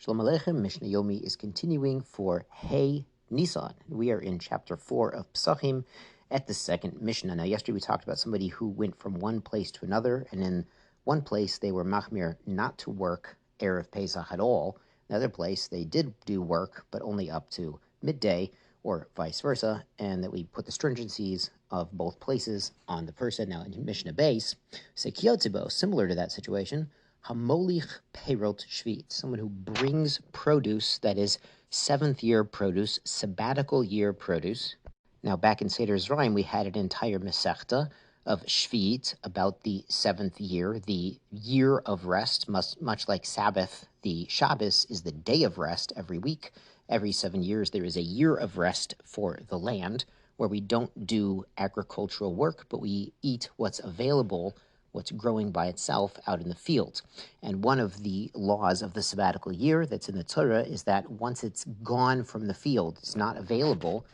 Shalom Aleichem. Mishnah Yomi is continuing for Hey Nisan. We are in chapter 4 of Pesachim at the second Mishnah. Now, yesterday we talked about somebody who went from one place to another, and in one place they were machmir not to work Erev Pesach at all. Another place they did do work, but only up to midday, or vice versa, and that we put the stringencies of both places on the person. Now, in Mishnah base, Sekiyotzibo, similar to that situation, Hamolich Peirot Sheviit, someone who brings produce, that is, seventh year produce, sabbatical year produce. Now, back in Seder Zrayim, we had an entire Masechta of Sheviit about the seventh year, the year of rest, much like Sabbath. The Shabbos is the day of rest every week. Every 7 years, there is a year of rest for the land where we don't do agricultural work, but we eat what's available, what's growing by itself out in the field. And one of the laws of the sabbatical year that's in the Torah is that once it's gone from the field, it's not available,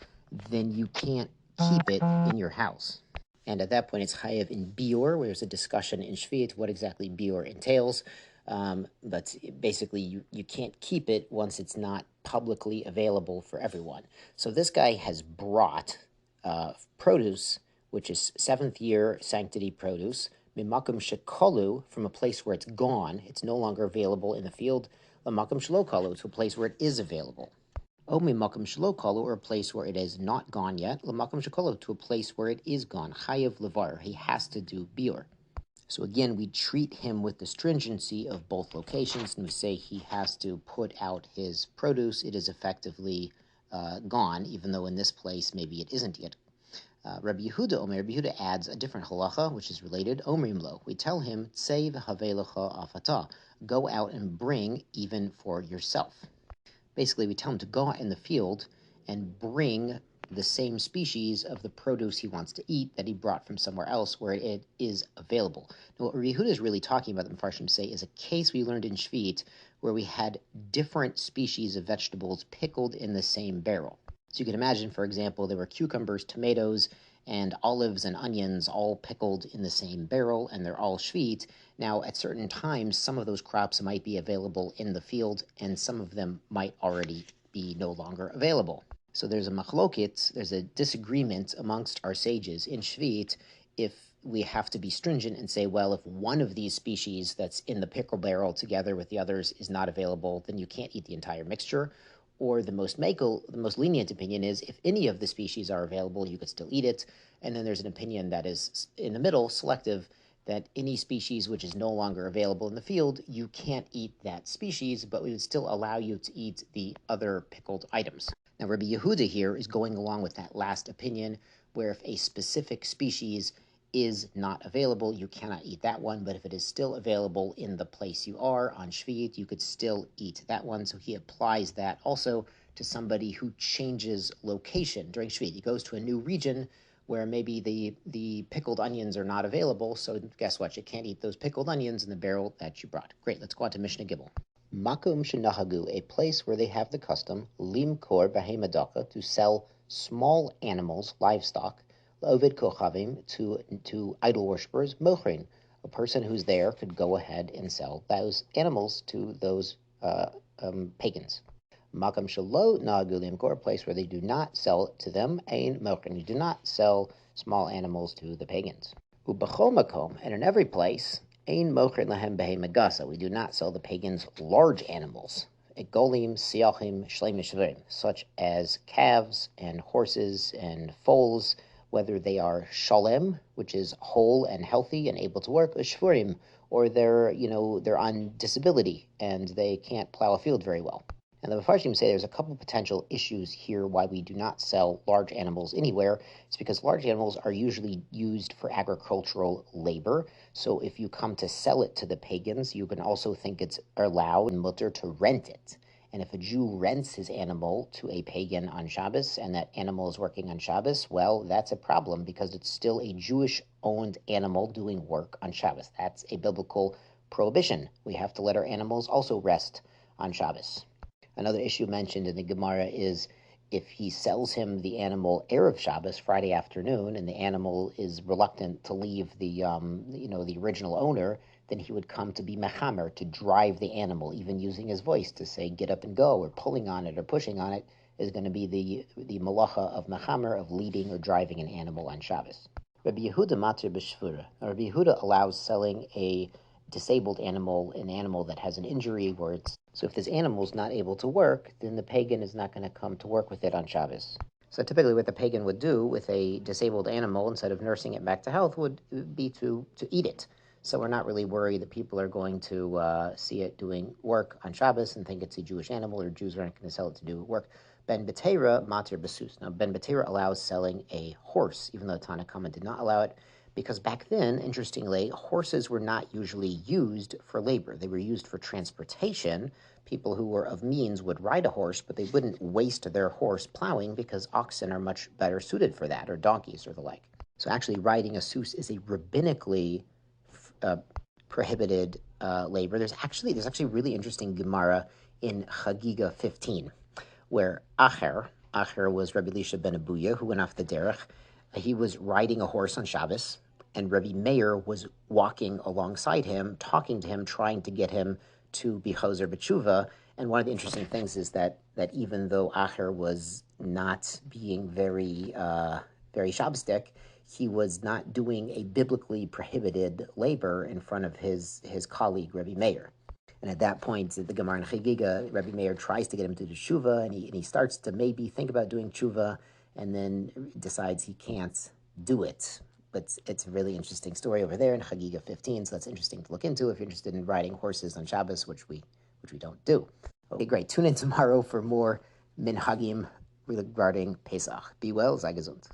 then you can't keep it in your house. And at that point, it's chayev in biur, where there's a discussion in Sheviit what exactly biur entails. But basically, you can't keep it once it's not publicly available for everyone. So this guy has brought produce, which is seventh year sanctity produce, mimakum shekolu, from a place where it's gone, it's no longer available in the field, lamakum shelo to a place where it is available. O mimakum shelo or a place where it is not gone yet, lamakum shekolu, to a place where it is gone, chayev levar, he has to do biur. So again, we treat him with the stringency of both locations, and we say he has to put out his produce. It is effectively gone, even though in this place maybe it isn't yet. Rabbi Yehuda adds a different halacha, which is related. Omrim lo, we tell him, Tsei v'havelecha afata, go out and bring even for yourself. Basically, we tell him to go out in the field and bring the same species of the produce he wants to eat that he brought from somewhere else where it is available. Now, what Rabbi Yehuda is really talking about, the Mefarshim say, is a case we learned in Sheviit where we had different species of vegetables pickled in the same barrel. So you can imagine, for example, there were cucumbers, tomatoes, and olives and onions all pickled in the same barrel, and they're all Sheviit. Now, at certain times, some of those crops might be available in the field, and some of them might already be no longer available. So there's a machlokit, there's a disagreement amongst our sages in Sheviit if we have to be stringent and say, well, if one of these species that's in the pickle barrel together with the others is not available, then you can't eat the entire mixture. Or the most lenient opinion is if any of the species are available, you could still eat it. And then there's an opinion that is in the middle, selective, that any species which is no longer available in the field, you can't eat that species, but we would still allow you to eat the other pickled items. Now, Rabbi Yehuda here is going along with that last opinion, where if a specific species is not available, you cannot eat that one, but if it is still available in the place you are on Sheviit, you could still eat that one. So he applies that also to somebody who changes location during Sheviit. He goes to a new region where maybe the pickled onions are not available, so guess what? You can't eat those pickled onions in the barrel that you brought. Great, let's go on to Mishnah Gimel. Makum shenahagu, a place where they have the custom, limkor behemadaka, to sell small animals, livestock, Ovid Kochavim, to idol worshippers, Mochrin, a person who's there could go ahead and sell those animals to those pagans. Makam Shalo Nagulim Kor, a place where they do not sell it to them, Ein Mochrin, you do not sell small animals to the pagans. Ubachol Makom, and in every place, Ein Mochrin Lahem Behemagasa, we do not sell the pagans large animals. Golim, Siachim, Shleim Shverim, such as calves and horses and foals, whether they are shalem, which is whole and healthy and able to work, or shvurim, or they're on disability and they can't plow a field very well. And the Mefarshim say there's a couple potential issues here why we do not sell large animals anywhere. It's because large animals are usually used for agricultural labor. So if you come to sell it to the pagans, you can also think it's allowed and mutter to rent it. And if a Jew rents his animal to a pagan on Shabbos and that animal is working on Shabbos, well, that's a problem because it's still a Jewish-owned animal doing work on Shabbos. That's a biblical prohibition. We have to let our animals also rest on Shabbos. Another issue mentioned in the Gemara is if he sells him the animal Erev Shabbos, Friday afternoon, and the animal is reluctant to leave the original owner, then he would come to be mechamer, to drive the animal, even using his voice to say get up and go, or pulling on it or pushing on it is going to be the malacha of mechamer, of leading or driving an animal on Shabbos. Rabbi Yehuda matir b'shvura. Rabbi Yehuda allows selling a disabled animal, an animal that has an injury where it's, so if this animal is not able to work, then the pagan is not going to come to work with it on Shabbos. So typically what the pagan would do with a disabled animal, instead of nursing it back to health, would be to eat it. So we're not really worried that people are going to see it doing work on Shabbos and think it's a Jewish animal, or Jews aren't going to sell it to do work. Ben Betera matir basus. Now, Ben Betera allows selling a horse, even though Tanna Kama did not allow it, because back then, interestingly, horses were not usually used for labor. They were used for transportation. People who were of means would ride a horse, but they wouldn't waste their horse plowing because oxen are much better suited for that, or donkeys or the like. So actually riding a sus is a rabbinically prohibited labor. There's actually really interesting Gemara in Chagiga 15, where Acher was Rabbi Elisha ben Abuya, who went off the derech. He was riding a horse on Shabbos, and Rabbi Meir was walking alongside him, talking to him, trying to get him to be chozer b'tshuva. And one of the interesting things is that even though Acher was not being very Shabbosdik, he was not doing a biblically prohibited labor in front of his colleague, Rabbi Meir. And at that point, the Gemara in Chagiga, Rabbi Meir tries to get him to do tshuva, and he starts to maybe think about doing tshuva, and then decides he can't do it. But it's a really interesting story over there in Chagiga 15, so that's interesting to look into if you're interested in riding horses on Shabbos, which we don't do. Okay, great. Tune in tomorrow for more minhagim regarding Pesach. Be well, sei gesund.